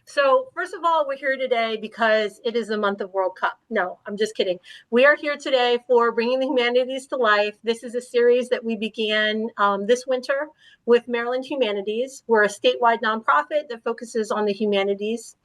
So, first of all, we're here today because it is the month of World Cup. No, I'm just kidding. We are here today for Bringing the Humanities to Life. This is a series that we began this winter with Maryland Humanities. We're a statewide nonprofit that focuses on the humanities.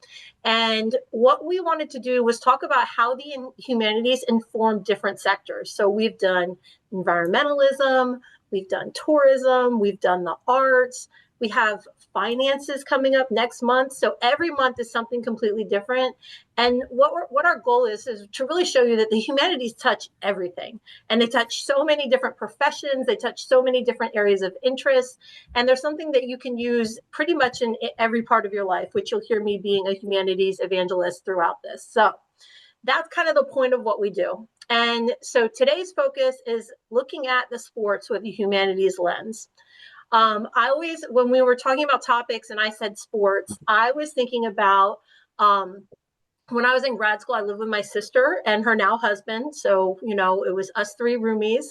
And what we wanted to do was talk about how the humanities inform different sectors. So, we've done environmentalism, we've done tourism, we've done the arts. We have finances coming up next month. So every month is something completely different. And what our goal is to really show you that the humanities touch everything. And they touch so many different professions. They touch so many different areas of interest. And there's something that you can use pretty much in every part of your life, which you'll hear me being a humanities evangelist throughout this. So that's kind of the point of what we do. And so today's focus is looking at the sports with the humanities lens. I always, when we were talking about topics and I said sports, I was thinking about when I was in grad school, I lived with my sister and her now husband. So, it was us three roomies.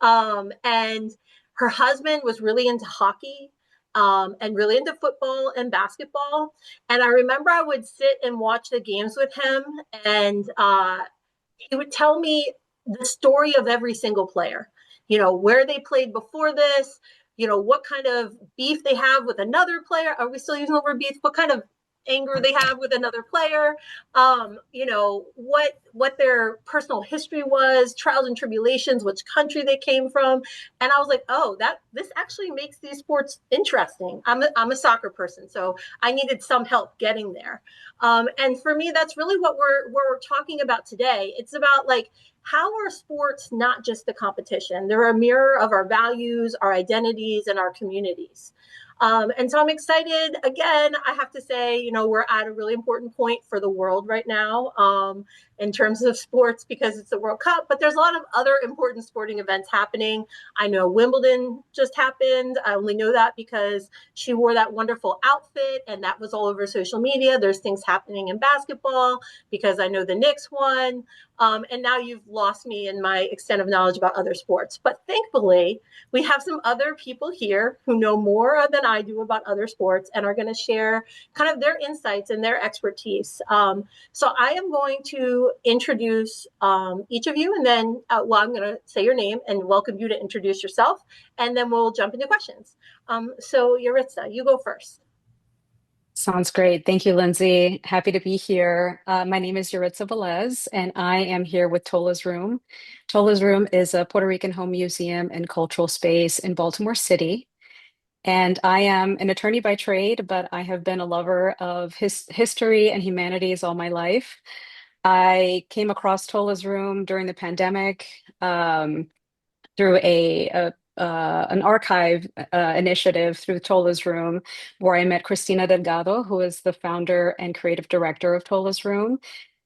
And her husband was really into hockey and really into football and basketball. And I remember I would sit and watch the games with him, and he would tell me the story of every single player, where they played before this, what kind of beef they have with another player. Are we still using the word beef? What kind of anger they have with another player, what their personal history was, trials and tribulations, which country they came from. And I was like, oh, this actually makes these sports interesting. I'm a soccer person, so I needed some help getting there. And for me, that's really what we're talking about today. It's about how are sports not just the competition? They're a mirror of our values, our identities, and our communities. And so I'm excited. Again, I have to say, we're at a really important point for the world right now in terms of sports because it's the World Cup, but there's a lot of other important sporting events happening. I know Wimbledon just happened. I only know that because she wore that wonderful outfit and that was all over social media. There's things happening in basketball because I know the Knicks won. And now you've lost me in my extent of knowledge about other sports. But thankfully, we have some other people here who know more than I do about other sports and are going to share kind of their insights and their expertise. So I am going to introduce each of you, and then, I'm going to say your name and welcome you to introduce yourself, and then we'll jump into questions. So Yaritza, you go first. Sounds great. Thank you, Lindsay. Happy to be here. My name is Yaritza Velez, and I am here with Tola's Room. Tola's Room is a Puerto Rican home museum and cultural space in Baltimore City. And I am an attorney by trade, but I have been a lover of history and humanities all my life. I came across Tola's Room during the pandemic through an archive initiative through Tola's Room, where I met Christina Delgado, who is the founder and creative director of Tola's Room.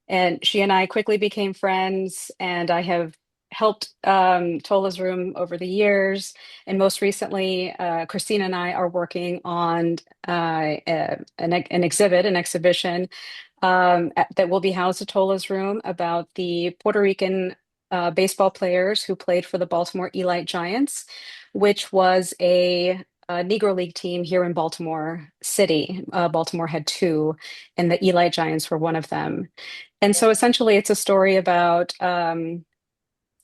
And she and I quickly became friends, and I have helped Tola's Room over the years. And most recently, Christina and I are working on an exhibition that will be housed at Tola's Room about the Puerto Rican baseball players who played for the Baltimore Elite Giants, which was a Negro League team here in Baltimore City. Baltimore had two, and the Elite Giants were one of them. And so essentially, it's a story about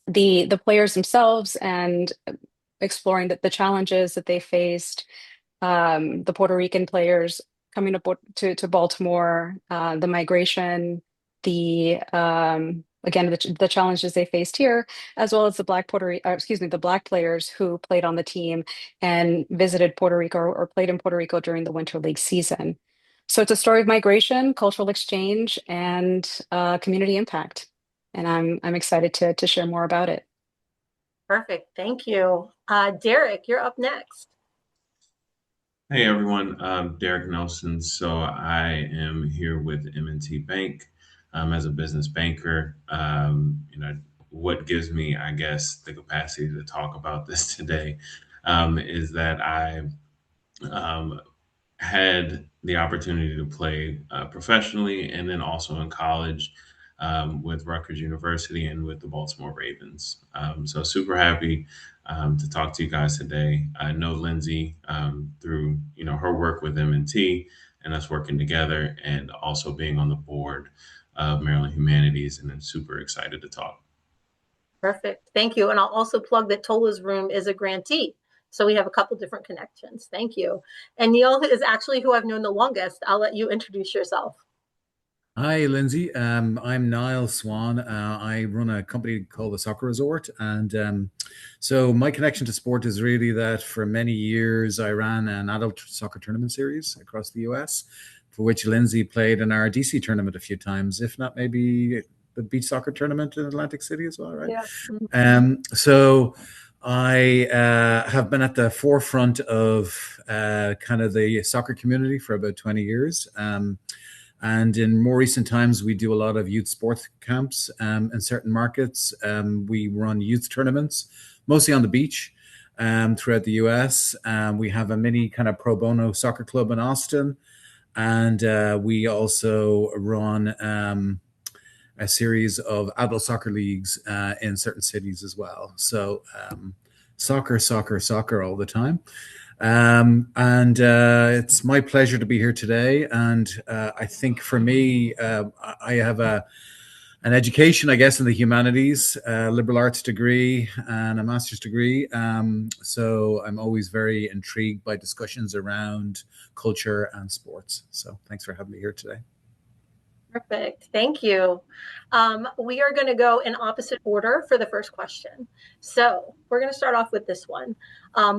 the players themselves and exploring the challenges that they faced, the Puerto Rican players coming to Baltimore, the migration, the again the challenges they faced here, as well as the the Black players who played on the team and visited Puerto Rico or played in Puerto Rico during the Winter League season. So it's a story of migration, cultural exchange, and community impact. And I'm excited to share more about it. Perfect. Thank you. Derek, you're up next. Hey everyone, Derek Nelson. So I am here with M&T Bank as a business banker. What gives me, I guess, the capacity to talk about this today is that I um, had the opportunity to play professionally and then also in college with Rutgers University and with the Baltimore Ravens. So super happy to talk to you guys today. I know Lindsay through her work with M&T, and us working together, and also being on the board of Maryland Humanities. And I'm super excited to talk. Perfect. Thank you. And I'll also plug that Tola's Room is a grantee. So we have a couple different connections. Thank you. And Neil is actually who I've known the longest. I'll let you introduce yourself. Hi, Lindsay. I'm Niall Swan. I run a company called the Soccer Resort. And so my connection to sport is really that for many years I ran an adult soccer tournament series across the US, for which Lindsay played in our DC tournament a few times, if not maybe the beach soccer tournament in Atlantic City as well, right? Yeah. So I have been at the forefront of kind of the soccer community for about 20 years. And in more recent times, we do a lot of youth sports camps in certain markets. We run youth tournaments, mostly on the beach throughout the US. We have a mini kind of pro bono soccer club in Austin. And we also run a series of adult soccer leagues in certain cities as well. So soccer, soccer, soccer all the time. And it's my pleasure to be here today. And I think for me, I have an education, I guess, in the humanities, liberal arts degree and a master's degree. So I'm always very intrigued by discussions around culture and sports. So thanks for having me here today. Perfect. Thank you. We are going to go in opposite order for the first question. So we're going to start off with this one.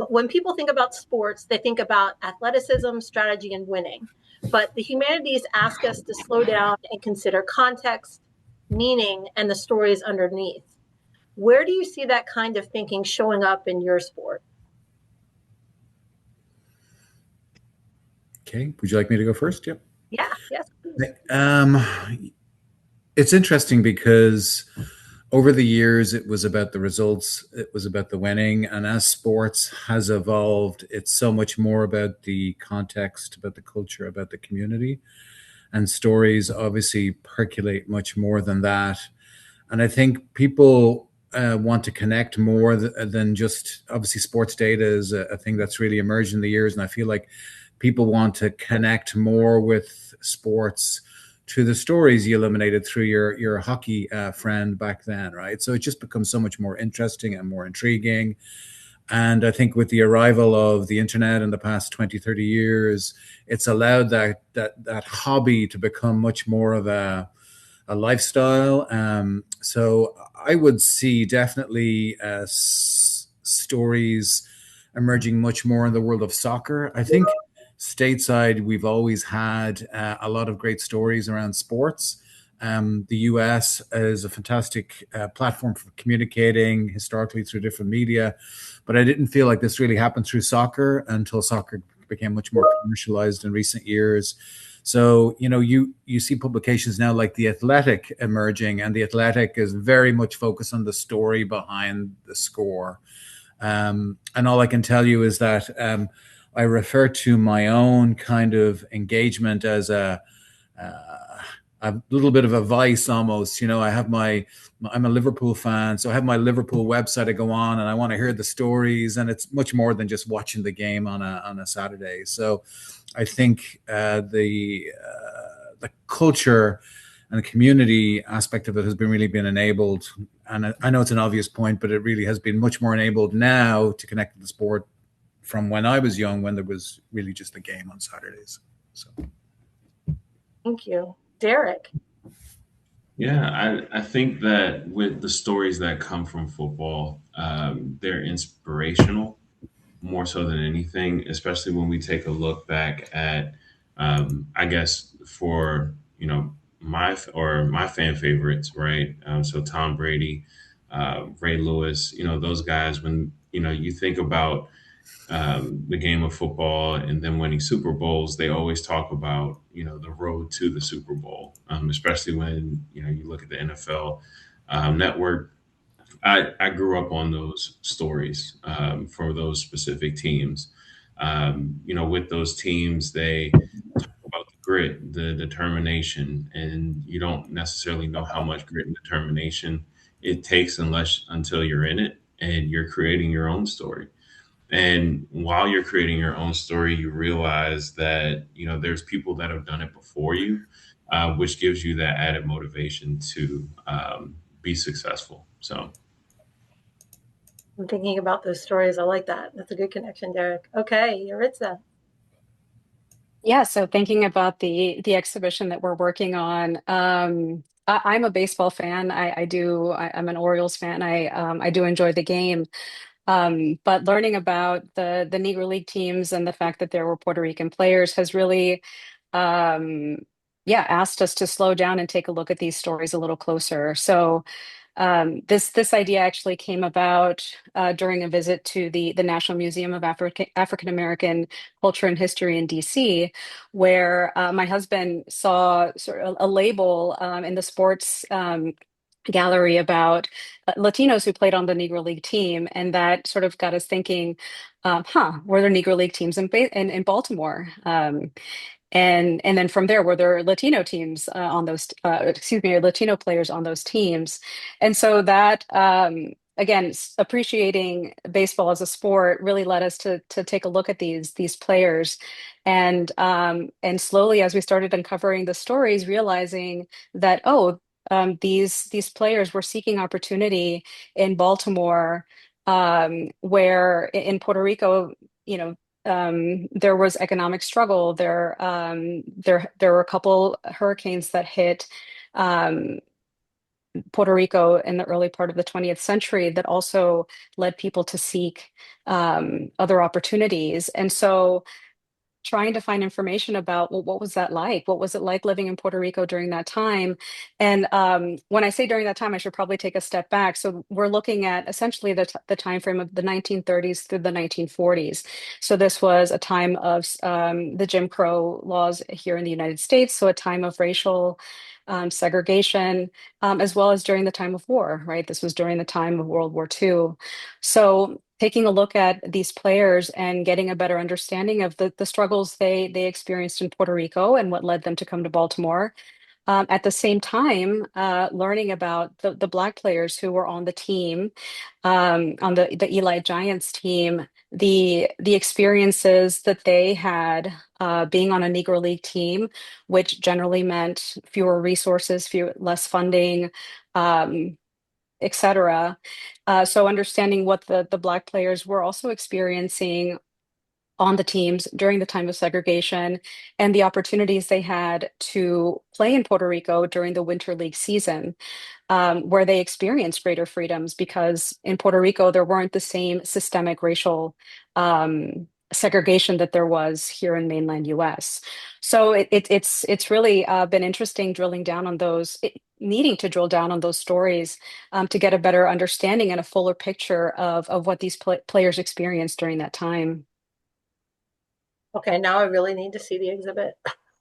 When people think about sports, they think about athleticism, strategy, and winning. But the humanities ask us to slow down and consider context, meaning, and the stories underneath. Where do you see that kind of thinking showing up in your sport? Okay. Would you like me to go first? Yep. Yeah. Yes. It's interesting because over the years, it was about the results, it was about the winning. And as sports has evolved, it's so much more about the context, about the culture, about the community. And stories obviously percolate much more than that. And I think people want to connect more than just obviously sports data is a thing that's really emerged in the years. And I feel like people want to connect more with sports to the stories you eliminated through your hockey friend back then, right? So it just becomes so much more interesting and more intriguing. And I think with the arrival of the internet in the past 20, 30 years, it's allowed that hobby to become much more of a lifestyle. So I would see definitely stories emerging much more in the world of soccer. I think stateside, we've always had a lot of great stories around sports. The US is a fantastic platform for communicating historically through different media, but I didn't feel like this really happened through soccer until soccer became much more commercialized in recent years. So, you see publications now like The Athletic emerging, and The Athletic is very much focused on the story behind the score. And all I can tell you is that I refer to my own kind of engagement as a little bit of a vice almost. I'm a Liverpool fan, so I have my Liverpool website. I go on and I want to hear the stories, and it's much more than just watching the game on a Saturday. So I think the culture and the community aspect of it has really been enabled. And I know it's an obvious point, but it really has been much more enabled now to connect to the sport from when I was young, when there was really just a game on Saturdays. So, thank you. Derek. Yeah, I think that with the stories that come from football, they're inspirational more so than anything, especially when we take a look back at, I guess, for, my fan favorites, right? So Tom Brady, Ray Lewis, those guys, when, you think about the game of football and then winning Super Bowls, they always talk about the road to the Super Bowl, especially when you look at the NFL Network. I grew up on those stories for those specific teams. With those teams, they talk about the grit, the determination, and you don't necessarily know how much grit and determination it takes until you're in it and you're creating your own story. And while you're creating your own story, you realize that, there's people that have done it before you, which gives you that added motivation to be successful. So, I'm thinking about those stories. I like that. That's a good connection, Derek. Okay, Yaritza. Yeah, so thinking about the exhibition that we're working on, I'm a baseball fan. I'm an Orioles fan. I do enjoy the game. But learning about the Negro League teams and the fact that there were Puerto Rican players has really, um, yeah, asked us to slow down and take a look at these stories a little closer. So this idea actually came about during a visit to the National Museum of African American Culture and History in DC, where my husband saw sort of a label in the sports gallery about Latinos who played on the Negro League team, and that sort of got us thinking, were there Negro League teams in Baltimore? And then from there, were there Latino teams on those, excuse me, Latino players on those teams? And so that, again, appreciating baseball as a sport really led us to take a look at these players, and slowly as we started uncovering the stories, realizing that these players were seeking opportunity in Baltimore, where in Puerto Rico, you know there was economic struggle. There were a couple hurricanes that hit um, Puerto Rico in the early part of the 20th century that also led people to seek other opportunities. And so trying to find information about, well, what was that like? What was it like living in Puerto Rico during that time? And when I say during that time, I should probably take a step back. So we're looking at essentially the time frame of the 1930s through the 1940s. So this was a time of the Jim Crow laws here in the United States. So a time of racial segregation, as well as during the time of war, right? This was during the time of World War II. So taking a look at these players and getting a better understanding of the struggles they experienced in Puerto Rico and what led them to come to Baltimore. At the same time, learning about the Black players who were on the team, on the Eli Giants team, the experiences that they had being on a Negro League team, which generally meant fewer resources, less funding, um, et cetera. So understanding what the Black players were also experiencing on the teams during the time of segregation and the opportunities they had to play in Puerto Rico during the Winter League season, where they experienced greater freedoms because in Puerto Rico there weren't the same systemic racial segregation that there was here in mainland US. So it's really been interesting drilling down on needing to drill down on those stories to get a better understanding and a fuller picture of what these players experienced during that time. Okay, now I really need to see the exhibit.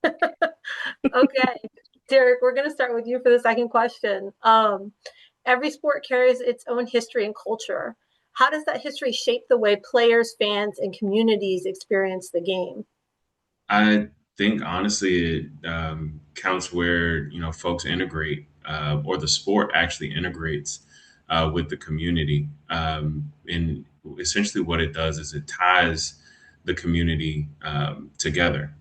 Okay, Derek, we're going to start with you for the second question. Every sport carries its own history and culture. How does that history shape the way players, fans, and communities experience the game? I think honestly, it counts where folks integrate, or the sport actually integrates with the community. And essentially, what it does is it ties the community together.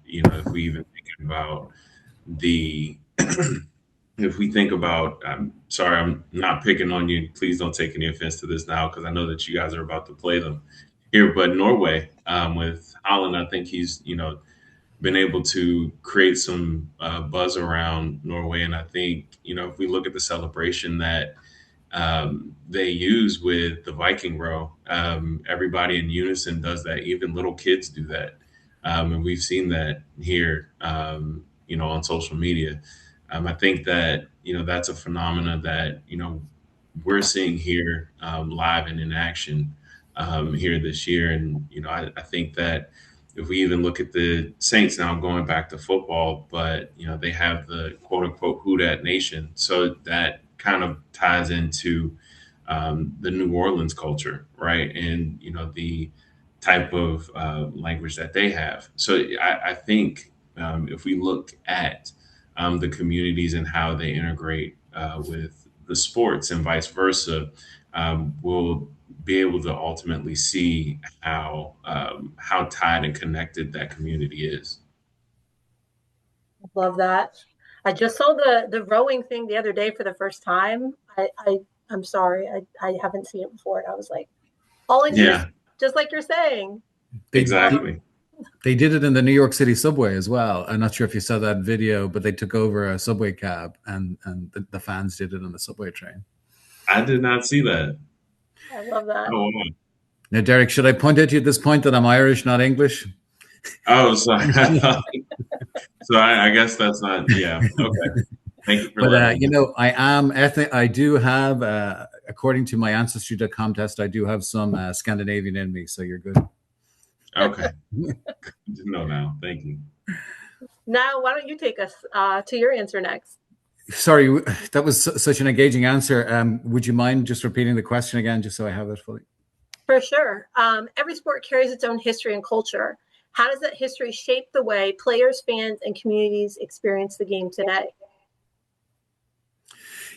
If we even think about the if we think about, I'm sorry, I'm not picking on you. Please don't take any offense to this now, because I know that you guys are about to play them here. But Norway, with Holland, I think he's been able to create some buzz around Norway. And I think if we look at the celebration that they use with the Viking row, everybody in unison does that. Even little kids do that, and we've seen that here, on social media. I think that that's a phenomena that we're seeing here, live and in action, here this year. And I think that if we even look at the Saints now, going back to football, but they have the quote unquote "Who Dat Nation," so that kind of ties into the New Orleans culture, right? And the type of language that they have. So I think if we look at the communities and how they integrate with the sports and vice versa, will be able to ultimately see how tied and connected that community is. Love that. I just saw the rowing thing the other day for the first time. I'm sorry, I haven't seen it before, and I was like all inclusive, Yeah, just like you're saying. They, they exactly. they did it in the New York City subway as well. I'm not sure if you saw that video, but they took over a subway cab and the fans did it on the subway train. I did not see that. I love that. Oh, wow. Now, Derek, should I point out to you at this point that I'm Irish, not English? Oh, sorry. So I guess that's not. Yeah. Okay. Thank you for But letting me know. I am ethnic. I do have, according to my ancestry.com test, I do have some Scandinavian in me. So you're good. Okay. Good to know now. Thank you. Now, why don't you take us to your answer next? Sorry, that was such an engaging answer. Would you mind just repeating the question again, just so I have it fully? For sure. Every sport carries its own history and culture. How does that history shape the way players, fans, and communities experience the game today?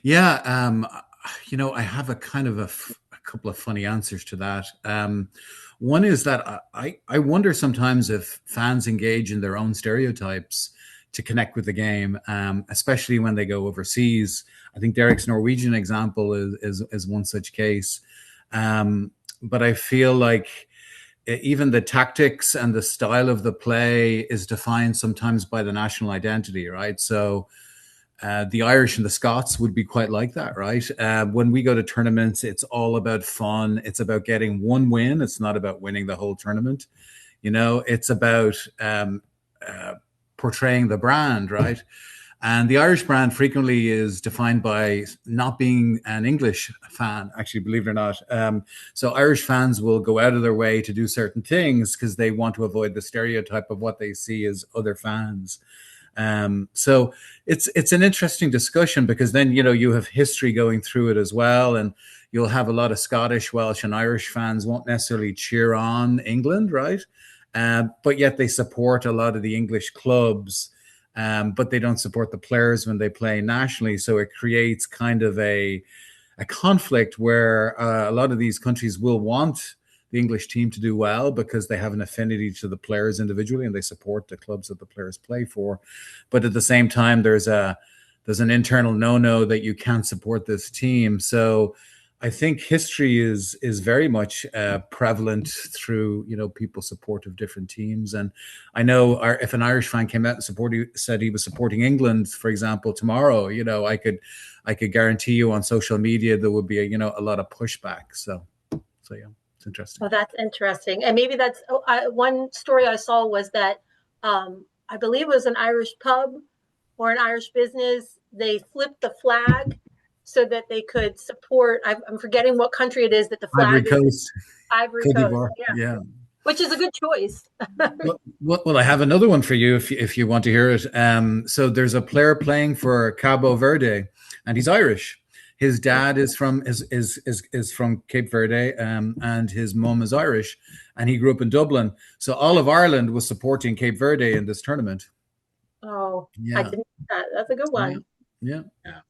Yeah, I have a kind of a couple of funny answers to that. One is that I wonder sometimes if fans engage in their own stereotypes to connect with the game, especially when they go overseas. I think Derek's Norwegian example is one such case. But I feel like even the tactics and the style of the play is defined sometimes by the national identity, right? So the Irish and the Scots would be quite like that, right? When we go to tournaments, it's all about fun. It's about getting one win. It's not about winning the whole tournament. It's about uh, portraying the brand, right? And the Irish brand frequently is defined by not being an English fan, actually, believe it or not. So Irish fans will go out of their way to do certain things because they want to avoid the stereotype of what they see as other fans. So it's an interesting discussion because then you have history going through it as well, and you'll have a lot of Scottish, Welsh, and Irish fans won't necessarily cheer on England, right? But yet they support a lot of the English clubs, but they don't support the players when they play nationally. So it creates kind of a conflict where a lot of these countries will want the English team to do well because they have an affinity to the players individually and they support the clubs that the players play for. But at the same time, there's an internal no that you can't support this team. So I think history is very much prevalent through people's support of different teams. And I know if an Irish fan came out and said he was supporting England, for example, tomorrow, I could guarantee you on social media there would be a lot of pushback. So yeah, it's interesting. Well, that's interesting. And maybe that's one story I saw was that I believe it was an Irish pub or an Irish business. They flipped the flag so that they could support. I'm forgetting what country it is that the Ivory flag is. Coast, Ivory Cote Coast. d'Ivoire. Yeah, Yeah. which is a good choice. Well, I have another one for you if you want to hear it. So there's a player playing for Cabo Verde, and he's Irish. His dad is from Cape Verde, and his mum is Irish, and he grew up in Dublin. So all of Ireland was supporting Cape Verde in this tournament. Oh, I Yeah, didn't know that. That's a good yeah, one. yeah. Yeah.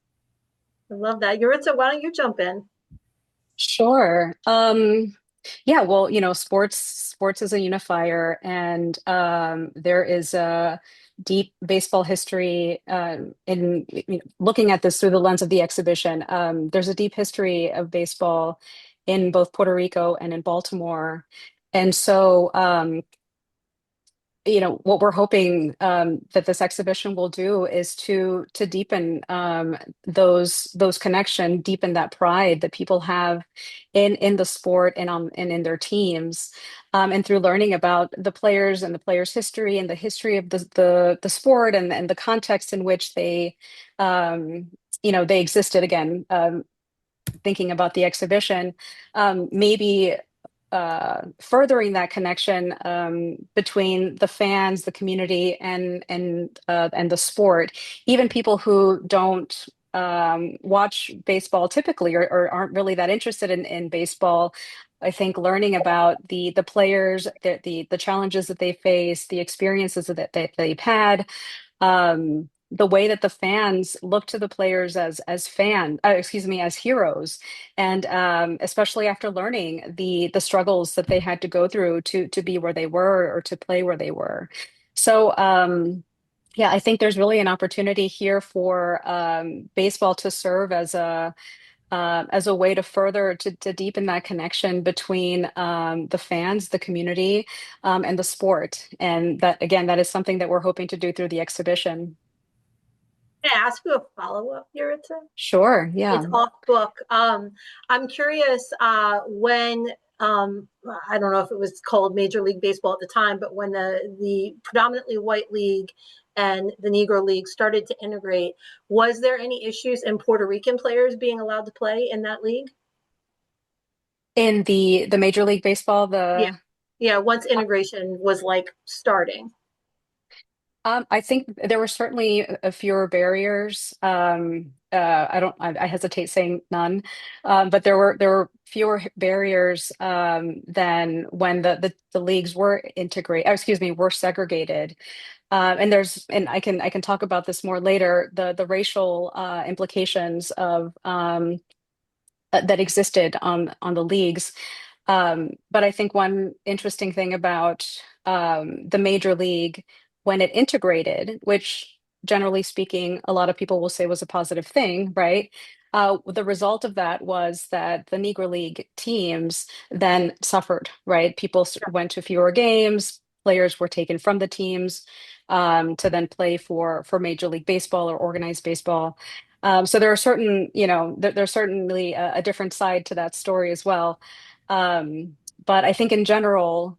I love that. Yuritsa, why don't you jump in? Sure. Yeah, well, sports is a unifier, and there is a deep baseball history in looking at this through the lens of the exhibition. There's a deep history of baseball in both Puerto Rico and in Baltimore. And so what we're hoping that this exhibition will do is to deepen those connection, deepen that pride that people have in the sport and in their teams, and through learning about the players and the players' history and the history of the sport and the context in which they existed. Again, thinking about the exhibition, maybe furthering that connection between the fans, the community, and the sport. Even people who don't watch baseball typically or aren't really that interested in baseball. I think learning about the players, the challenges that they face, the experiences that they've had, the way that the fans look to the players as heroes, and especially after learning the struggles that they had to go through to be where they were or to play where they were. So yeah, I think there's really an opportunity here for baseball to serve as a way to further to deepen that connection between the fans, the community, and the sport. And that again, that is something that we're hoping to do through the exhibition. Can I ask you a follow-up, Yuritsa? Sure, yeah. It's off book. I'm curious when I don't know if it was called Major League Baseball at the time, but when the predominantly white league and the Negro League started to integrate, was there any issues in Puerto Rican players being allowed to play in that league? In the Major League Baseball, Yeah, the yeah. Once integration was like starting. I think there were certainly a fewer barriers. I hesitate saying none, but there were fewer barriers than when the leagues were were segregated. And I can talk about this more later. The racial implications of that existed on the leagues. But I think one interesting thing about the major league when it integrated, which generally speaking, a lot of people will say was a positive thing, right? The result of that was that the Negro League teams then suffered, right? People went to fewer games, players were taken from the teams to then play for Major League Baseball or organized baseball. So there are there's certainly a different side to that story as well. But I think in general,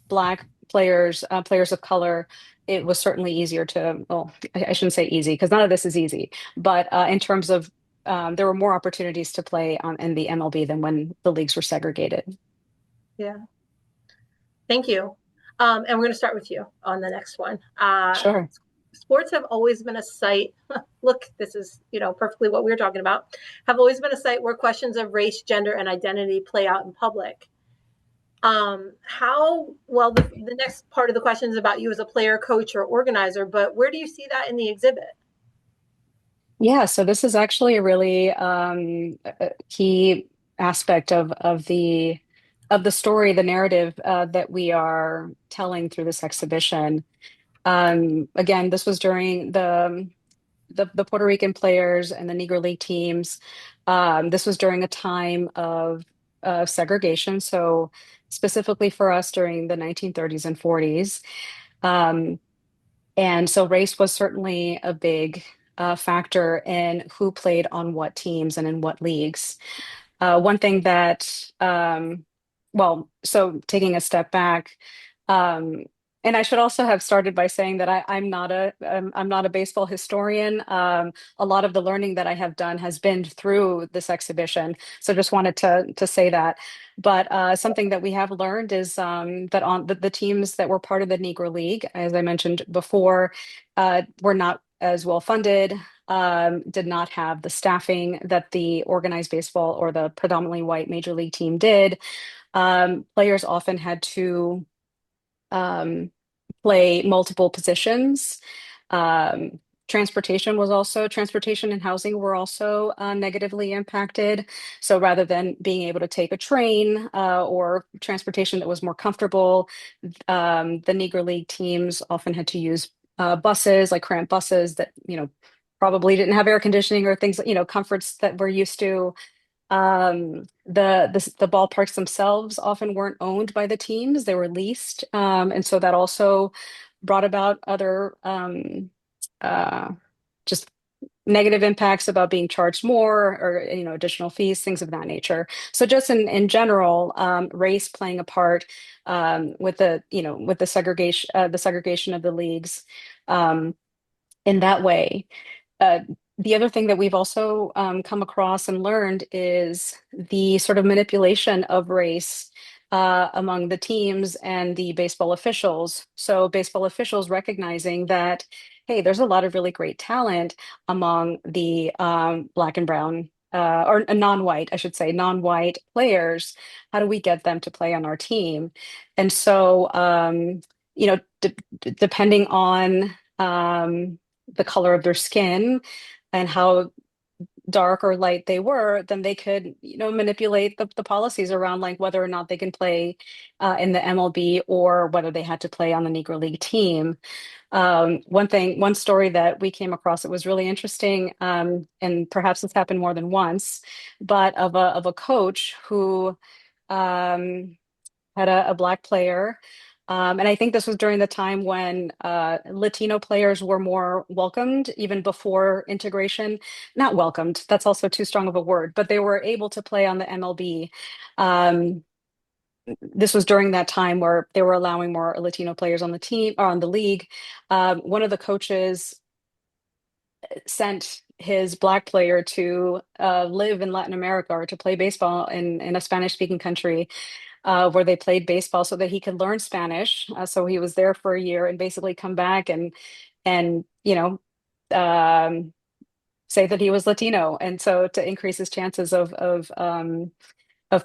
Black players, players of color, it was certainly easier to, well, I shouldn't say easy because none of this is easy, but in terms of there were more opportunities to play in the MLB than when the leagues were segregated. Yeah. Thank you. And we're going to start with you on the next one. Sure. Sports have always been a site. Look, this is perfectly what we were talking about. Have always been a site where questions of race, gender, and identity play out in public. How well the next part of the question is about you as a player, coach, or organizer. But where do you see that in the exhibit? Yeah, so this is actually a really key aspect of the story, the narrative that we are telling through this exhibition. Again, this was during the Puerto Rican players and the Negro League teams. This was during a time of segregation, so specifically for us during the 1930s and 40s. Um, and so race was certainly a big factor in who played on what teams and in what leagues. One thing that, so taking a step back, um, and I should also have started by saying that I'm not a baseball historian. A lot of the learning that I have done has been through this exhibition, so just wanted to say that. But something that we have learned is that on the teams that were part of the Negro League, as I mentioned before, were not as well funded, did not have the staffing that the organized baseball or the predominantly white major league team did. Players often had to um, play multiple positions. Um, transportation and housing were also negatively impacted. So rather than being able to take a train or transportation that was more comfortable, the Negro League teams often had to use buses, like cramped buses that, probably didn't have air conditioning or things, comforts that we're used to. The ballparks themselves often weren't owned by the teams; they were leased, and so that also brought about other uh, just negative impacts about being charged more or additional fees, things of that nature. So just in general, race playing a part with the segregation of the leagues um, in that way. Uh, the other thing that we've also come across and learned is the sort of manipulation of race among the teams and the baseball officials. So, baseball officials recognizing that, hey, there's a lot of really great talent among the Black and brown. Or non-white, I should say, non-white players. How do we get them to play on our team? And so, depending on the color of their skin and how dark or light they were, then they could, manipulate the policies around like whether or not they can play in the MLB or whether they had to play on the Negro League team. One story that we came across that was really interesting, and perhaps this happened more than once, but of a coach who had a black player. And I think this was during the time when Latino players were more welcomed, even before integration. Not welcomed, that's also too strong of a word, but they were able to play on the MLB. Um, this was during that time where they were allowing more Latino players on the team or on the league. One of the coaches sent his black player to live in Latin America or to play baseball in a Spanish speaking country where they played baseball so that he could learn Spanish. So he was there for a year and basically come back and say that he was Latino, and so to increase his chances of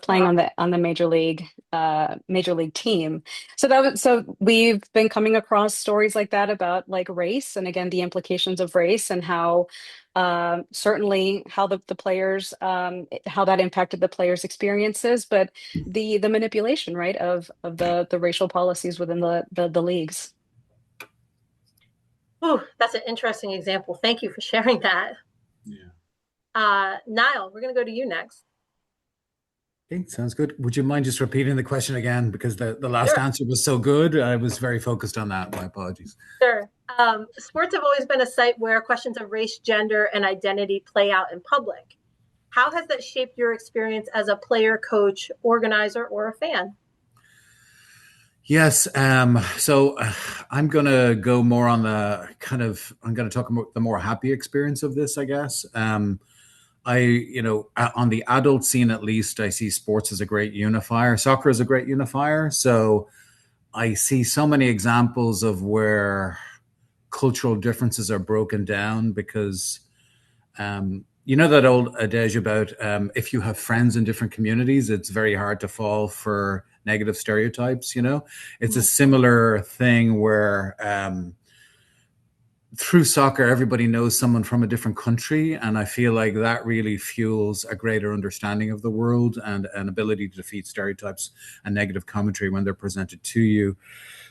playing Wow. on the major league team. So we've been coming across stories like that about like race and again the implications of race and how certainly how the players how that impacted the players' experiences, but the manipulation, right, of the racial policies within the leagues. Ooh, that's an interesting example. Thank you for sharing that. Yeah. Niall, we're going to go to you next. Okay, sounds good. Would you mind just repeating the question again? Because the last Sure. answer was so good. I was very focused on that. My apologies. Sure. Sports have always been a site where questions of race, gender, and identity play out in public. How has that shaped your experience as a player, coach, organizer, or a fan? Yes. So I'm going to go more on I'm going to talk about the more happy experience of this, I guess. On the adult scene, at least, I see sports as a great unifier. Soccer is a great unifier. So I see so many examples of where cultural differences are broken down because you know that old adage about if you have friends in different communities, it's very hard to fall for negative stereotypes. It's a similar thing where through soccer, everybody knows someone from a different country. And I feel like that really fuels a greater understanding of the world and an ability to defeat stereotypes and negative commentary when they're presented to you.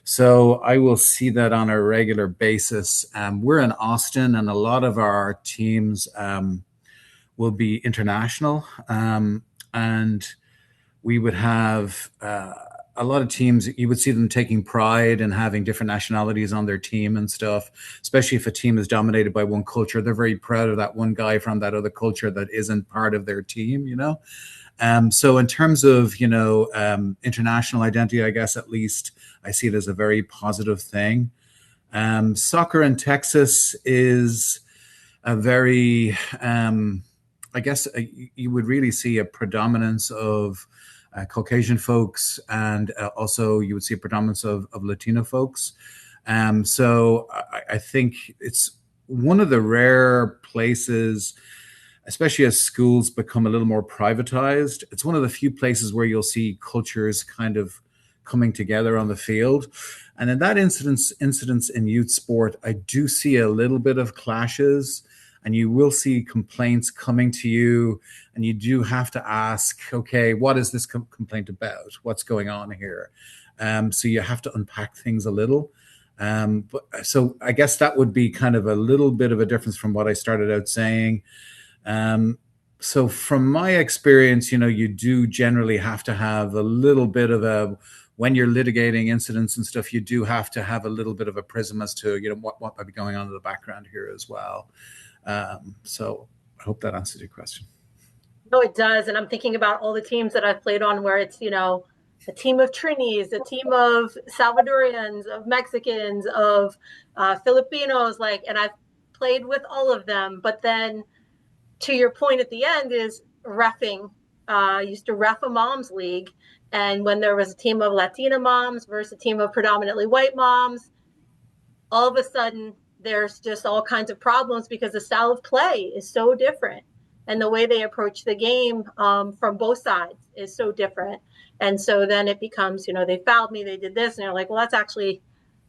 So I will see that on a regular basis. We're in Austin, and a lot of our teams will be international. And we would have a lot of teams, you would see them taking pride in having different nationalities on their team and stuff, especially if a team is dominated by one culture. They're very proud of that one guy from that other culture that isn't part of their team. So in terms of, international identity, I guess at least I see it as a very positive thing. Soccer in Texas is a very, I guess you would really see a predominance of Caucasian folks, and also you would see a predominance of Latino folks. So I think it's one of the rare places, especially as schools become a little more privatized. It's one of the few places where you'll see cultures kind of coming together on the field. And in that incidence in youth sport, I do see a little bit of clashes, and you will see complaints coming to you, and you do have to ask, okay, what is this complaint about? What's going on here? So you have to unpack things a little. So I guess that would be kind of a little bit of a difference from what I started out saying. So from my experience, you do generally have to have a little bit of when you're litigating incidents and stuff, you do have to have a little bit of a prism as to, what might be going on in the background here as well. So I hope that answers your question. No, it does. And I'm thinking about all the teams that I've played on where it's, a team of Trinis, a team of Salvadorians, of Mexicans, of Filipinos, and I've played with all of them. But then to your point at the end is reffing. I used to ref a moms league. And when there was a team of Latina moms versus a team of predominantly white moms, all of a sudden there's just all kinds of problems because the style of play is so different. And the way they approach the game from both sides is so different. And so then it becomes, they fouled me, they did this. And they're like, well,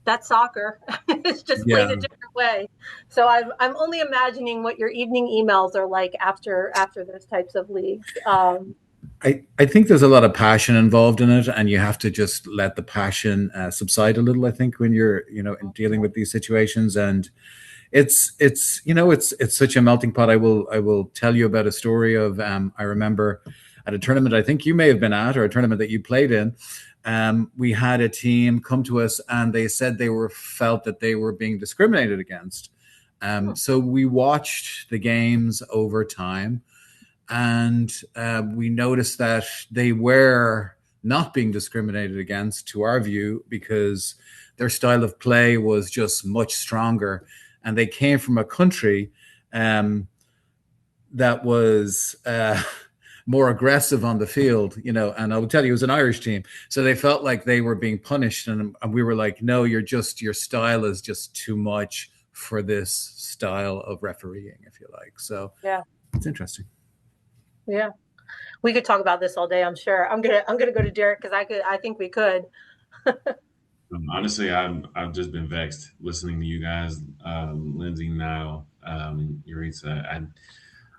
that's soccer. It's just played Yeah. a different way. So I'm only imagining what your evening emails are like after those types of leagues. I think there's a lot of passion involved in it, and you have to just let the passion subside a little. I think when you're, in dealing with these situations, and it's such a melting pot. I will tell you about a story of I remember at a tournament I think you may have been at, or a tournament that you played in. We had a team come to us, and they said they felt that they were being discriminated against. So we watched the games over time, and we noticed that they were not being discriminated against, to our view, because their style of play was just much stronger, and they came from a country that was more aggressive on the field, and I will tell you, it was an Irish team, so they felt like they were being punished, and we were like, no, your style is just too much for this style of refereeing, if you like. So Yeah, it's interesting. yeah. We could talk about this all day, I'm sure. I'm gonna go to Derek because I think we could. Honestly, I've just been vexed listening to you guys, Lindsay, Niall, Yuritsa. I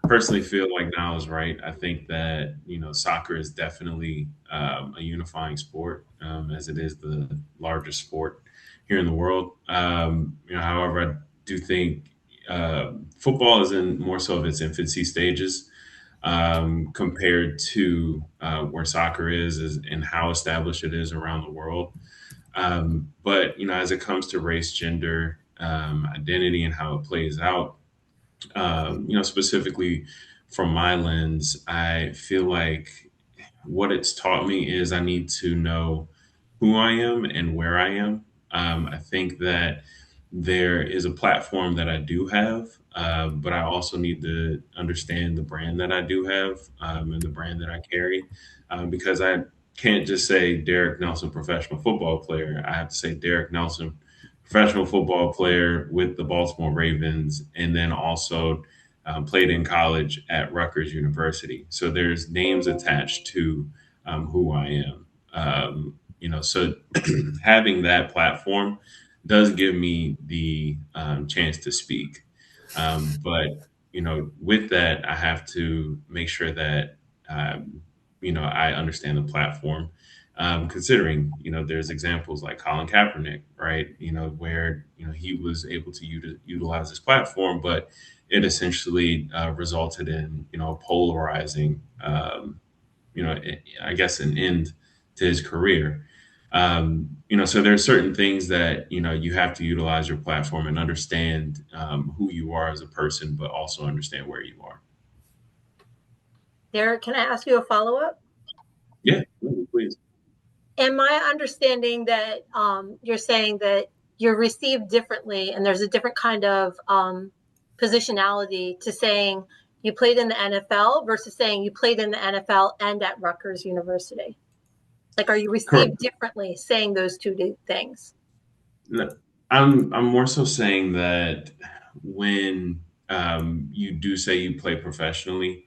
personally feel like Niall is right. I think that soccer is definitely a unifying sport, as it is the largest sport here in the world. However, I do think football is in more so of its infancy stages compared to where soccer is and how established it is around the world. But as it comes to race, gender, identity, and how it plays out, specifically from my lens, I feel like what it's taught me is I need to know who I am and where I am. I think that there is a platform that I do have, but I also need to understand the brand that I do have and the brand that I carry, because I can't just say Derek Nelson, professional football player. I have to say Derek Nelson, professional football player with the Baltimore Ravens, and then also played in college at Rutgers University. So there's names attached to who I am. So having that platform does give me the chance to speak. But with that, I have to make sure that I understand the platform. Considering there's examples like Colin Kaepernick, right? Where he was able to utilize his platform, but it essentially resulted in a polarizing, I guess, an end to his career. So there are certain things that you have to utilize your platform and understand who you are as a person, but also understand where you are. Derek, can I ask you a follow-up? Yeah, please. Am I understanding that you're saying that you're received differently, and there's a different kind of positionality to saying you played in the NFL versus saying you played in the NFL and at Rutgers University? Like, are you Correct. received differently saying those two things? No, I'm more so saying that when you do say you play professionally,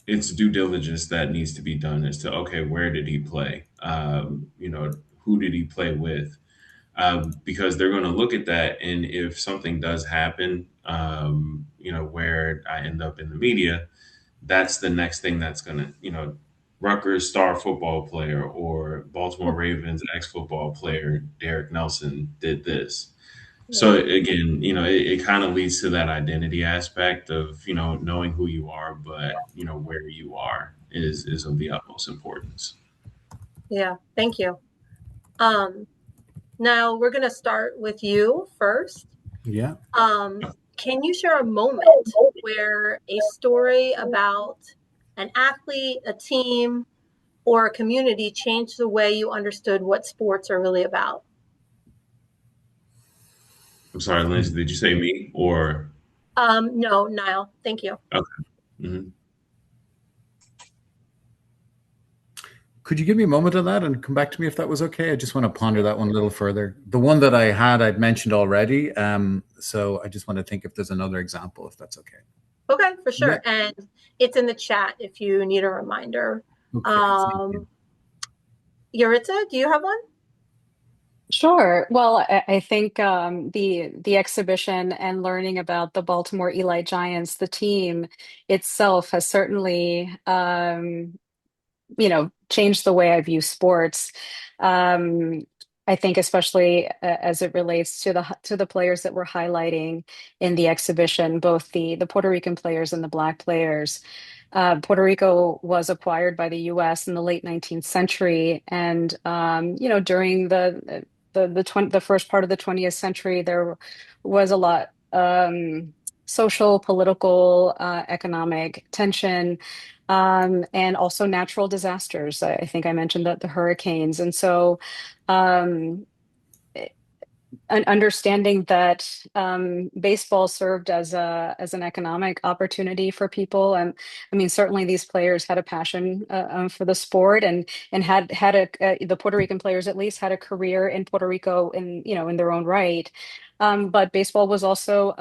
it's due diligence that needs to be done as to, okay, where did he play? Who did he play with? Because they're going to look at that, and if something does happen, where I end up in the media, that's the next thing that's going to, Rutgers star football player or Baltimore Ravens ex football player Derek Nelson did this. So again, it kind of leads to that identity aspect of knowing who you are, but where you are is of the utmost importance. Yeah, thank you. Now we're going to start with you first. Yeah. Can you share a moment where a story about an athlete, a team, or a community changed the way you understood what sports are really about? I'm sorry, Lindsay, did you say me or? No, Niall. Thank you. Okay. Mhm. Could you give me a moment on that and come back to me if that was okay? I just want to ponder that one a little further. The one that I'd mentioned already. So I just want to think if there's another example, if that's okay. Okay, for sure. Yeah. And it's in the chat if you need a reminder. Okay. Yuritsa, do you have one? Sure. Well, I think the exhibition and learning about the Baltimore Eli Giants, the team itself, has certainly changed the way I view sports. Um, I think especially as it relates to the players that we're highlighting in the exhibition, both the Puerto Rican players and the Black players. Puerto Rico was acquired by the U.S. in the late 19th century, and during the first part of the 20th century, there was a lot social, political, economic tension, and also natural disasters. I think I mentioned that the hurricanes, and so um, understanding that baseball served as an economic opportunity for people. And I mean, certainly these players had a passion for the sport, and had the Puerto Rican players at least had a career in Puerto Rico in their own right. But baseball was also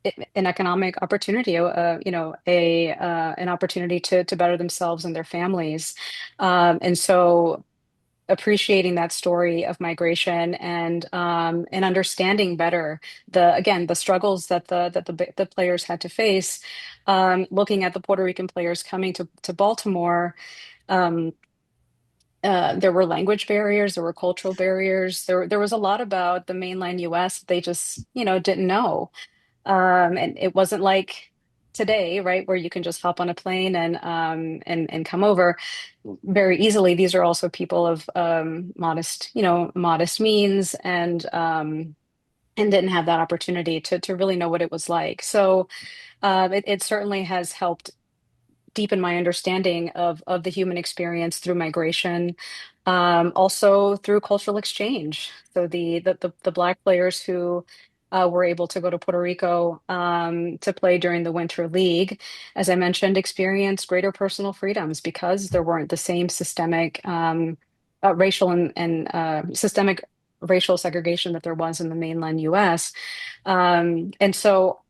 an economic opportunity, a an opportunity to better themselves and their families. And so appreciating that story of migration, and understanding better the struggles that the players had to face, looking at the Puerto Rican players coming to Baltimore. um, there were language barriers, there were cultural barriers, there was a lot about the mainland US they just didn't know. And it wasn't like today, right, where you can just hop on a plane and come over very easily. These are also people of modest means, and didn't have that opportunity to really know what it was like. So it certainly has helped deepen my understanding of the human experience through migration, also through cultural exchange. So the Black players who were able to go to Puerto Rico to play during the Winter League, as I mentioned, experienced greater personal freedoms because there weren't the same systemic racial and systemic racial segregation that there was in the mainland U.S. And so.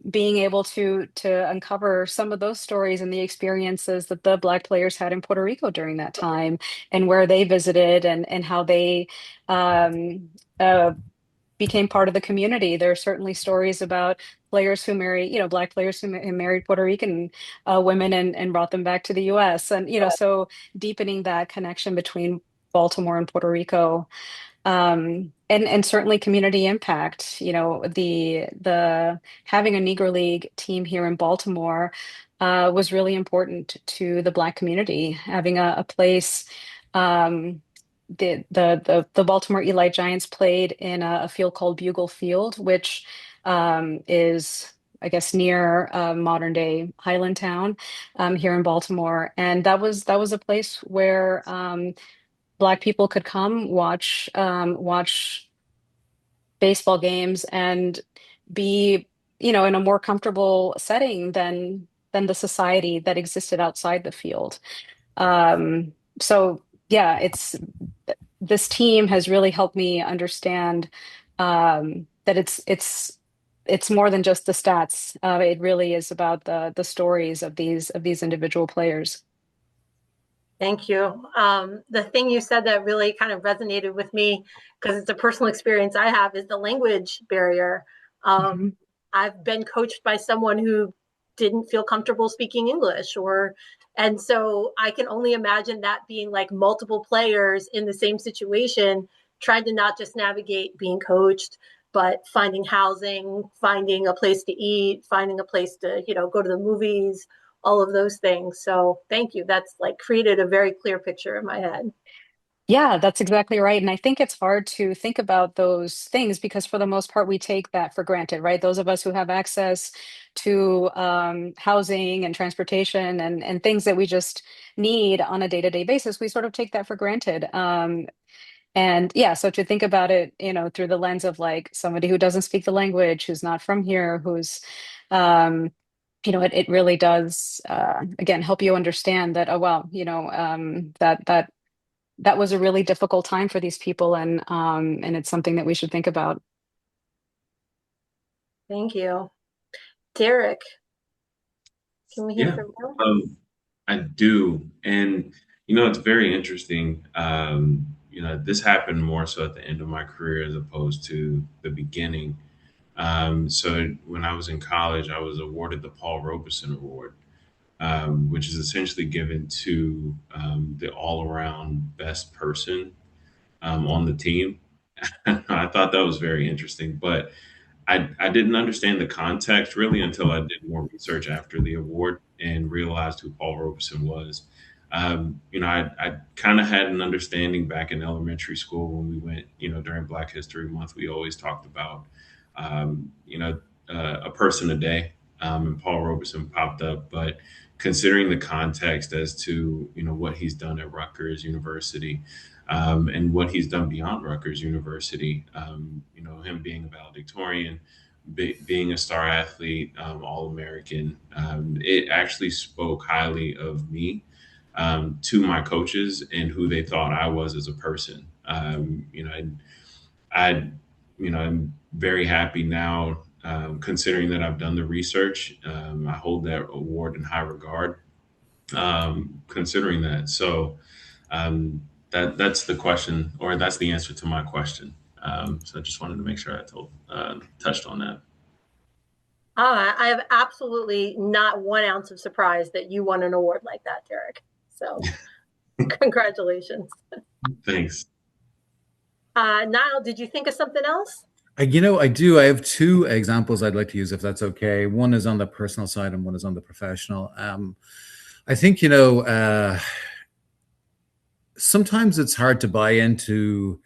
Being able to uncover some of those stories and the experiences that the Black players had in Puerto Rico during that time, and where they visited, and how they um, uh, became part of the community. There are certainly stories about players who Black players who married Puerto Rican women, and brought them back to the U.S. And so deepening that connection between Baltimore and Puerto Rico, and certainly community impact. The having a Negro League team here in Baltimore was really important to the Black community. Having a place, um, the Baltimore Eli Giants played in a field called Bugle Field, which is, I guess, near modern day Highlandtown here in Baltimore, and that was a place where Black people could come watch baseball games and be, in a more comfortable setting than the society that existed outside the field. Um, so yeah, it's this team has really helped me understand that it's more than just the stats. It really is about the stories of these individual players. Thank you. The thing you said that really kind of resonated with me, because it's a personal experience I have, is the language barrier. Um, Mhm. I've been coached by someone who didn't feel comfortable speaking English, and so I can only imagine that being like multiple players in the same situation, trying to not just navigate being coached, but finding housing, finding a place to eat, finding a place to, go to the movies, all of those things. So thank you. That's like created a very clear picture in my head. Yeah, that's exactly right. And I think it's hard to think about those things because, for the most part, we take that for granted, right? Those of us who have access to housing and transportation, and things that we just need on a day-to-day basis, we sort of take that for granted. And yeah, so to think about it, through the lens of like somebody who doesn't speak the language, who's not from here, um, it really does, again, help you understand that, oh, well, that was a really difficult time for these people, and it's something that we should think about. Thank you. Derek, can we hear Yeah, from you? I do. And, it's very interesting. this happened more so at the end of my career as opposed to the beginning. So when I was in college, I was awarded the Paul Robeson Award, which is essentially given to the all around best person on the team. I thought that was very interesting, but I didn't understand the context really until I did more research after the award and realized who Paul Robeson was. I kind of had an understanding back in elementary school when we went, during Black History Month, we always talked about, a person a day, and Paul Robeson popped up. But considering the context as to, what he's done at Rutgers University, and what he's done beyond Rutgers University. Him being a valedictorian, being a star athlete, All American. It actually spoke highly of me to my coaches and who they thought I was as a person. I, I'm very happy now, considering that I've done the research. I hold that award in high regard, considering that. So that's the question, or that's the answer to my question. So I just wanted to make sure I touched on that. I have absolutely not 1 ounce of surprise that you won an award like that, Derek. So congratulations. Thanks. Niall, did you think of something else? I do. I have two examples I'd like to use, if that's okay. One is on the personal side and one is on the professional. I think, sometimes it's hard to buy into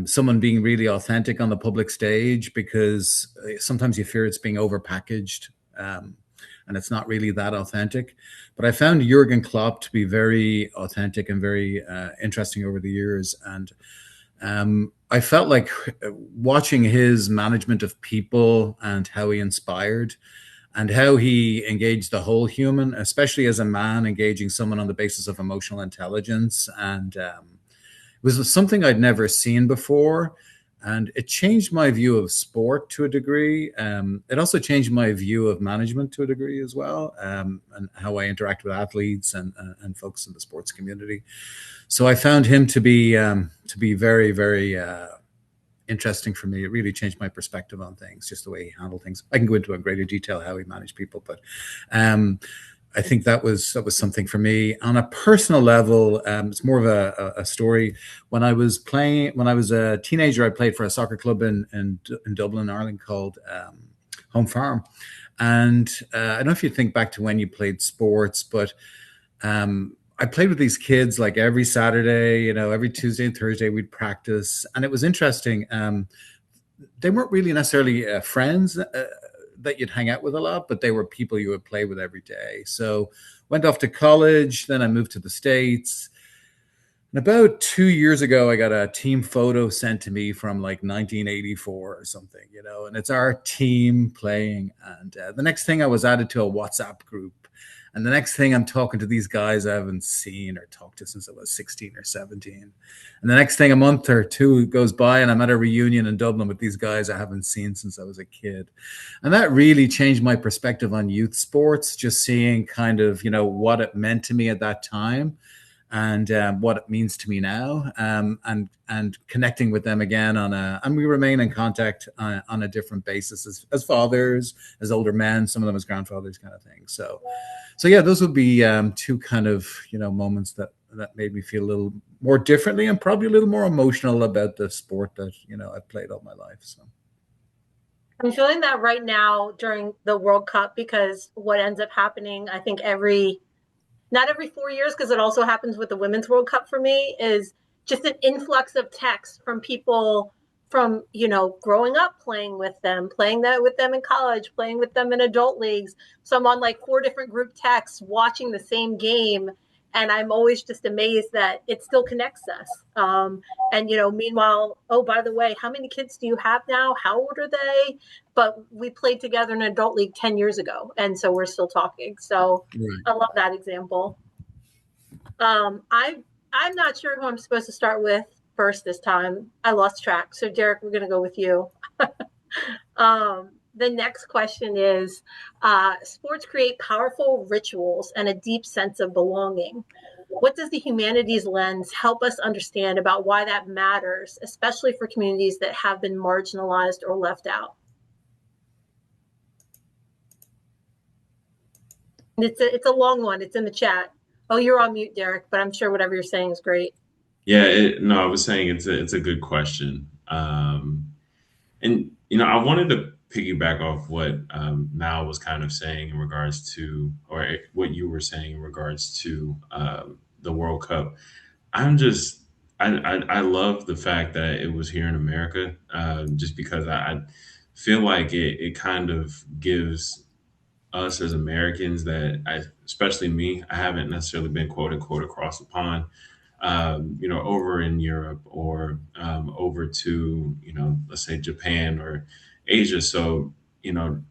someone being really authentic on the public stage because sometimes you fear it's being overpackaged, and it's not really that authentic. But I found Jurgen Klopp to be very authentic and very interesting over the years. And I felt like watching his management of people and how he inspired and how he engaged the whole human, especially as a man, engaging someone on the basis of emotional intelligence. And it was something I'd never seen before. And it changed my view of sport to a degree. It also changed my view of management to a degree as well, and how I interact with athletes and folks in the sports community. So I found him to be very, very interesting for me. It really changed my perspective on things, just the way he handled things. I can go into a greater detail how he managed people, but I think that was something for me. On a personal level, it's more of a story. When I was a teenager, I played for a soccer club in Dublin, Ireland, called Home Farm. And I don't know if you think back to when you played sports, but I played with these kids like every Saturday, every Tuesday and Thursday we'd practice. And it was interesting. They weren't really necessarily friends that you'd hang out with a lot, but they were people you would play with every day. So went off to college, then I moved to the States. And about 2 years ago, I got a team photo sent to me from like 1984 or something, and it's our team playing. And the next thing I was added to a WhatsApp group. And the next thing I'm talking to these guys I haven't seen or talked to since I was 16 or 17. And the next thing, a month or two goes by and I'm at a reunion in Dublin with these guys I haven't seen since I was a kid. And that really changed my perspective on youth sports, just seeing kind of, what it meant to me at that time and what it means to me now, and connecting with them again and we remain in contact on a different basis as fathers, as older men, some of them as grandfathers, kind of thing. So yeah, those would be two kind of moments that made me feel a little more differently and probably a little more emotional about the sport that I've played all my life. So I'm feeling that right now during the World Cup, because what ends up happening, I think not every 4 years, because it also happens with the Women's World Cup for me, is just an influx of texts from people from, growing up playing with them, playing that with them in college, playing with them in adult leagues. So I'm on like 4 different group texts watching the same game. And I'm always just amazed that it still connects us. And, meanwhile, oh, by the way, how many kids do you have now? How old are they? But we played together in an adult league 10 years ago. And so we're still talking. So right. I love that example. I'm not sure who I'm supposed to start with first this time. I lost track. So Derek, we're going to go with you. The next question is, sports create powerful rituals and a deep sense of belonging. What does the humanities lens help us understand about why that matters, especially for communities that have been marginalized or left out? And it's a long one. It's in the chat. Oh, you're on mute, Derek, but I'm sure whatever you're saying is great. Yeah, no, I was saying it's a good question. And I wanted to piggyback off what Mal was kind of saying in regards to, or what you were saying in regards to the World Cup. I'm just, I love the fact that it was here in America, just because I feel like it kind of gives us as Americans that especially me, I haven't necessarily been quote unquote across the pond, over in Europe or over to, let's say Japan or Asia. So,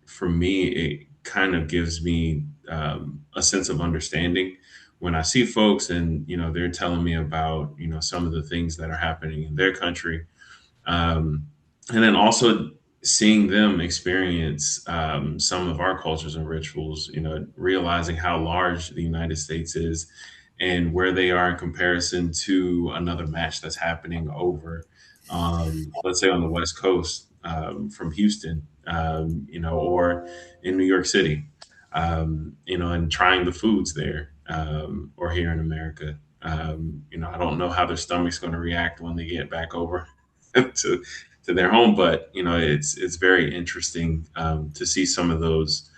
for me, it kind of gives me a sense of understanding when I see folks and, they're telling me about, some of the things that are happening in their country. And then also seeing them experience some of our cultures and rituals, realizing how large the United States is and where they are in comparison to another match that's happening over, let's say on the West Coast, from Houston, or in New York City, and trying the foods there, or here in America. I don't know how their stomach's going to react when they get back over to their home, but it's very interesting to see some of those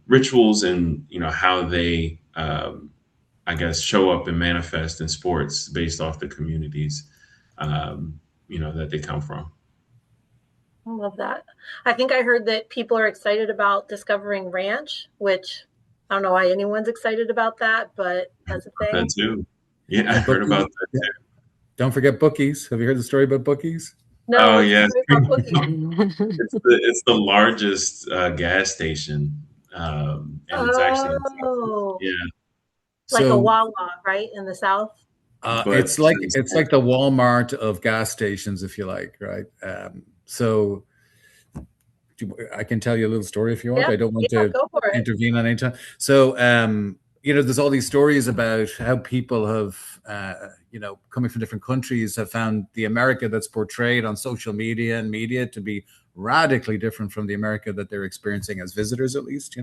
rituals and how they I guess show up and manifest in sports based off the communities that they come from. I love that. I think I heard that people are excited about discovering ranch, which I don't know why anyone's excited about that, but that's a thing. That too. Yeah, I heard about that too. Don't forget bookies. Have you heard the story about bookies? No, Oh what's the yes, story about bookies? it's the largest gas station, and it's actually in Texas. Oh, Yeah, like a So Wawa, right, in the South? but it's like the Walmart of gas stations, if you like, right? So I can tell you a little story if you want. Yeah, I don't want yeah, to go for it. intervene on any time. So, there's all these stories about how people have, coming from different countries, have found the America that's portrayed on social media and media to be radically different from the America that they're experiencing as visitors, at least.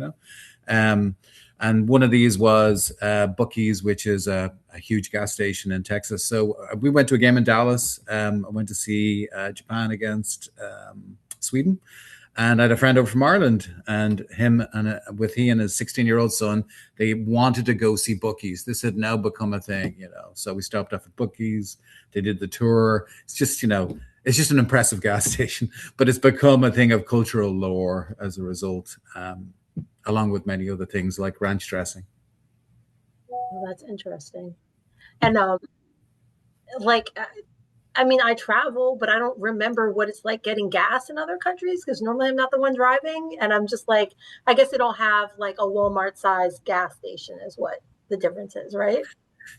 Um, and one of these was Buc-ee's, which is a huge gas station in Texas. So we went to a game in Dallas. I went to see Japan against Sweden. And I had a friend over from Ireland, and he and his 16-year-old son, they wanted to go see Buc-ee's. This had now become a thing. So we stopped off at Buc-ee's. They did the tour. It's just an impressive gas station, but it's become a thing of cultural lore as a result, along with many other things like ranch dressing. Well, that's interesting. And like, I mean, I travel, but I don't remember what it's like getting gas in other countries because normally I'm not the one driving, and I'm just like, I guess they don't have like a Walmart-sized gas station, is what the difference is, right?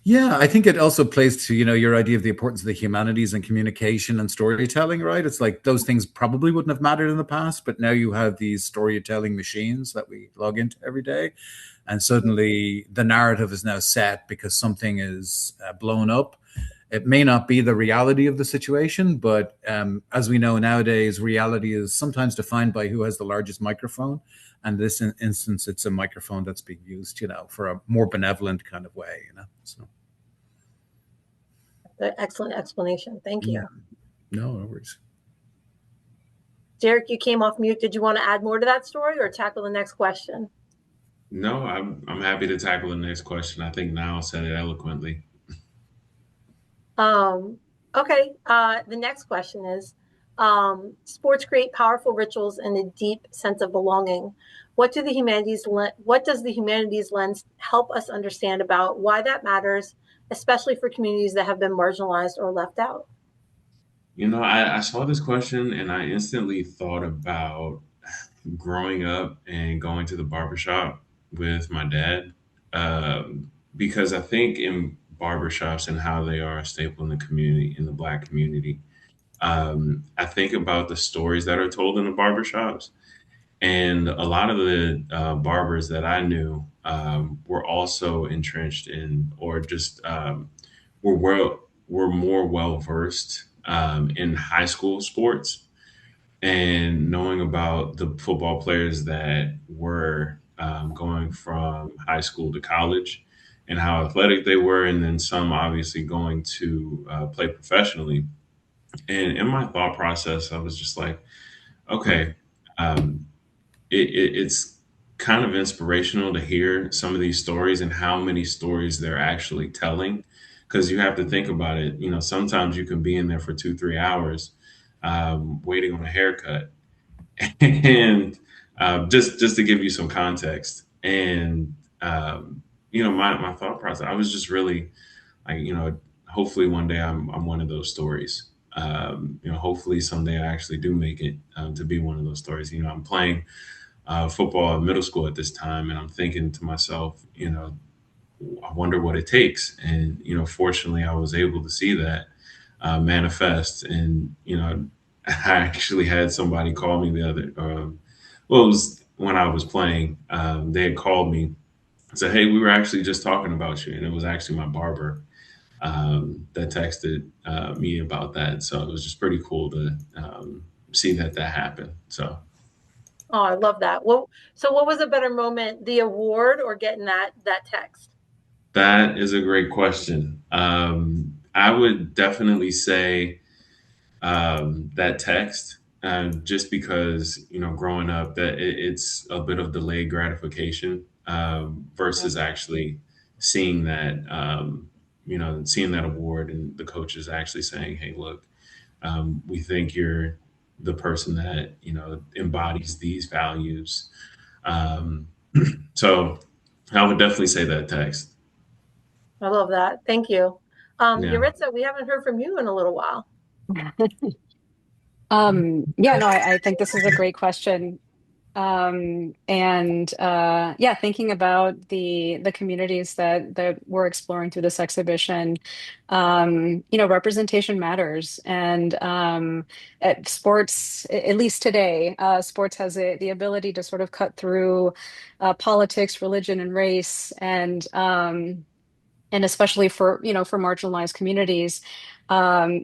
Yeah, I think it also plays to, your idea of the importance of the humanities and communication and storytelling, right? It's like those things probably wouldn't have mattered in the past, but now you have these storytelling machines that we log into every day. And suddenly the narrative is now set because something is blown up. It may not be the reality of the situation, but as we know nowadays, reality is sometimes defined by who has the largest microphone. And this instance, it's a microphone that's being used, for a more benevolent kind of way. So, Excellent explanation. Thank you. No worries. Derek, you came off mute. Did you want to add more to that story or tackle the next question? No, I'm happy to tackle the next question. I think Niall said it eloquently. Okay. The next question is, sports create powerful rituals and a deep sense of belonging. What does the humanities lens help us understand about why that matters, especially for communities that have been marginalized or left out? I saw this question and I instantly thought about growing up and going to the barbershop with my dad, because I think in barbershops and how they are a staple in the community, in the Black community, I think about the stories that are told in the barbershops. And a lot of the barbers that I knew were also entrenched in, or just were more well versed in high school sports, and knowing about the football players that were going from high school to college and how athletic they were, and then some obviously going to play professionally. And in my thought process, I was just like, okay, um, it's kind of inspirational to hear some of these stories and how many stories they're actually telling. Because you have to think about it, you know, sometimes you can be in there for 2, 3 hours waiting on a haircut, and just to give you some context, and you know, my thought process, I was just really like, you know, hopefully one day I'm one of those stories. You know, hopefully someday I actually do make it to be one of those stories. You know, I'm playing football in middle school at this time, and I'm thinking to myself, you know, I wonder what it takes. And you know, fortunately, I was able to see that manifest. And you know, I actually had somebody call me the other. Well, it was when I was playing. They had called me and said, "Hey, we were actually just talking about you," and it was actually my barber that texted me about that. So it was just pretty cool to see that happened. So Oh, I love that. Well, so what was a better moment, the award or getting that text? that is a great question. I would definitely say that text, just because you know, growing up, that it's a bit of delayed gratification versus actually seeing that, you know, seeing that award and the coaches actually saying, "Hey, look, we think you're the person that you know embodies these values." Um, so I would definitely say that text. I love that. Thank you. Yeah. Yaritza, we haven't heard from you in a little while. Yeah, no, I think this is a great question. And yeah, thinking about the communities that we're exploring through this exhibition, you know, representation matters, and at sports, at least today, sports has the ability to sort of cut through politics, religion, and race, and especially for, you know, for marginalized communities,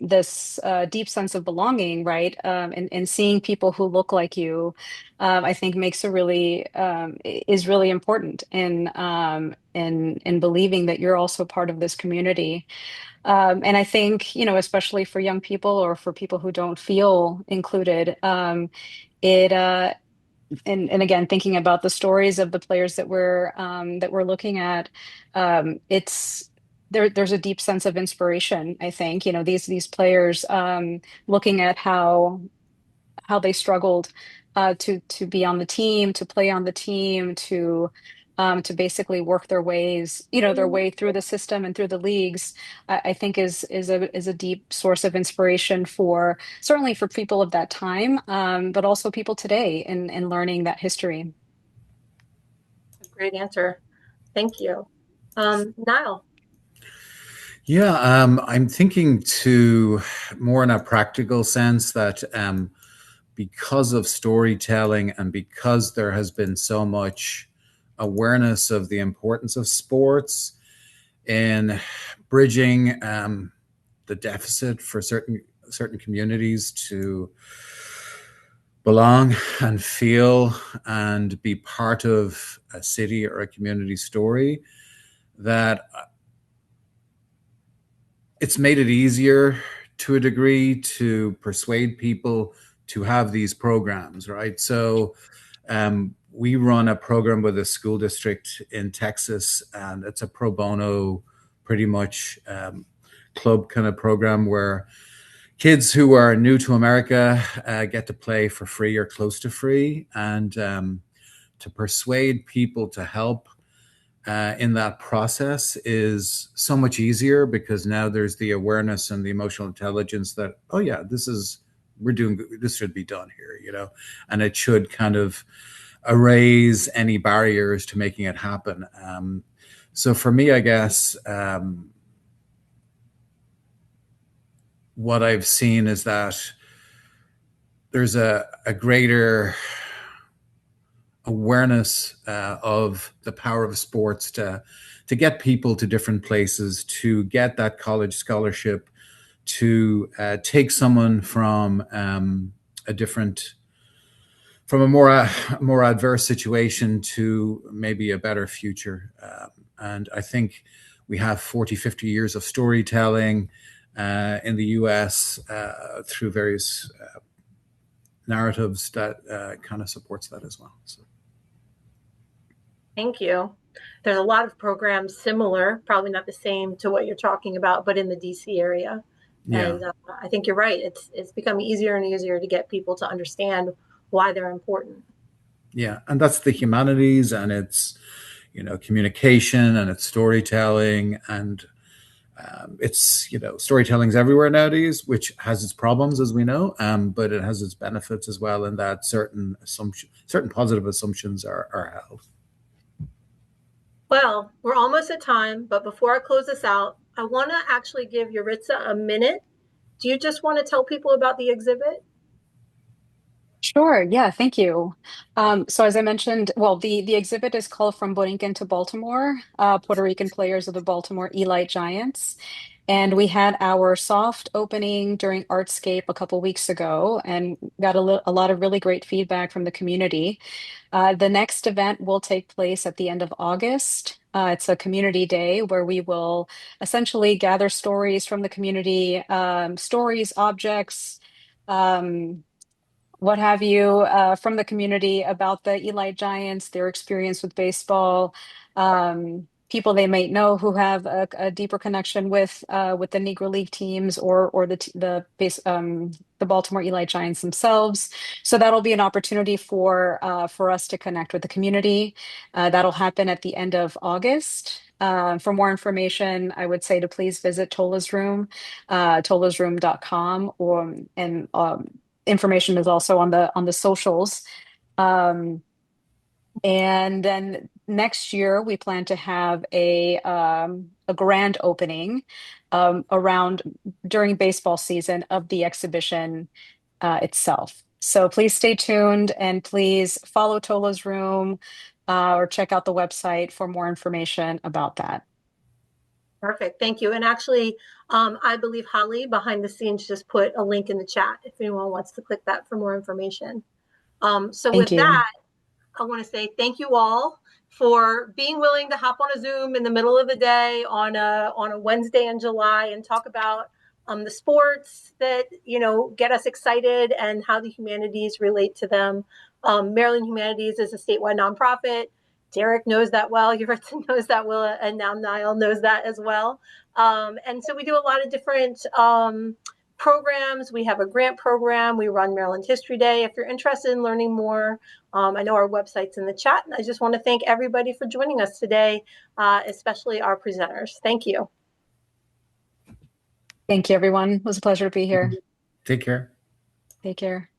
this deep sense of belonging, right? And seeing people who look like you, I think makes a really is really important in believing that you're also part of this community. And I think, you know, especially for young people or for people who don't feel included, it and again, thinking about the stories of the players that we're looking at, it's there's a deep sense of inspiration, I think. You know, these players, looking at how they struggled to be on the team, to play on the team, to basically work their ways, you know, their way through the system and through the leagues. I think is a deep source of inspiration for, certainly for people of that time, but also people today in learning that history. Great answer. Thank you. Niall. Yeah, I'm thinking to more in a practical sense that because of storytelling and because there has been so much awareness of the importance of sports in bridging the deficit for certain communities to belong and feel and be part of a city or a community story, that it's made it easier to a degree to persuade people to have these programs, right? So we run a program with a school district in Texas, and it's a pro bono, pretty much club kind of program where kids who are new to America get to play for free or close to free, and to persuade people to help in that process is so much easier because now there's the awareness and the emotional intelligence that, oh yeah, we're doing, this should be done here, you know, and it should kind of erase any barriers to making it happen. So for me, I guess what I've seen is that there's a greater awareness of the power of sports to get people to different places, to get that college scholarship, to take someone from a different, from a more adverse situation to maybe a better future. And I think we have 40, 50 years of storytelling in the US through various narratives that kind of supports that as well. So. Thank you. There's a lot of programs similar, probably not the same to what you're talking about, but in the DC area. Yeah. And I think you're right. It's becoming easier and easier to get people to understand why they're important. Yeah, and that's the humanities, and it's, communication, and it's storytelling, and it's, storytelling's everywhere nowadays, which has its problems, as we know, but it has its benefits as well, in that certain positive assumptions are held. Well, we're almost at time, but before I close this out, I want to actually give Yuritsa a minute. Do you just want to tell people about the exhibit? Sure. Yeah. Thank you. So as I mentioned, well, the exhibit is called From Borinquen to Baltimore, Puerto Rican Players of the Baltimore Elite Giants. And we had our soft opening during Artscape a couple weeks ago and got a lot of really great feedback from the community. The next event will take place at the end of August. It's a community day where we will essentially gather stories from the community, stories, objects, um, what have you, from the community about the Eli Giants, their experience with baseball, people they might know who have a deeper connection with the Negro League teams or the Baltimore Eli Giants themselves. So that'll be an opportunity for us to connect with the community. That'll happen at the end of August. For more information, I would say to please visit Tola's Room, tolasroom.com, and information is also on the socials. Um, and then next year we plan to have a grand opening around during baseball season of the exhibition itself. So please stay tuned and please follow Tola's Room or check out the website for more information about that. Perfect. Thank you. And actually, I believe Holly behind the scenes just put a link in the chat if anyone wants to click that for more information. So Thank with you. that, I want to say thank you all for being willing to hop on a Zoom in the middle of the day on a Wednesday in July and talk about the sports that get us excited and how the humanities relate to them. Maryland Humanities is a statewide nonprofit. Derek knows that well. Yuritsa knows that well, and now Niall knows that as well. And so we do a lot of different programs. We have a grant program. We run Maryland History Day. If you're interested in learning more, I know our website's in the chat. And I just want to thank everybody for joining us today, especially our presenters. Thank you. Thank you, everyone. It was a pleasure to be here. Take care. Take care.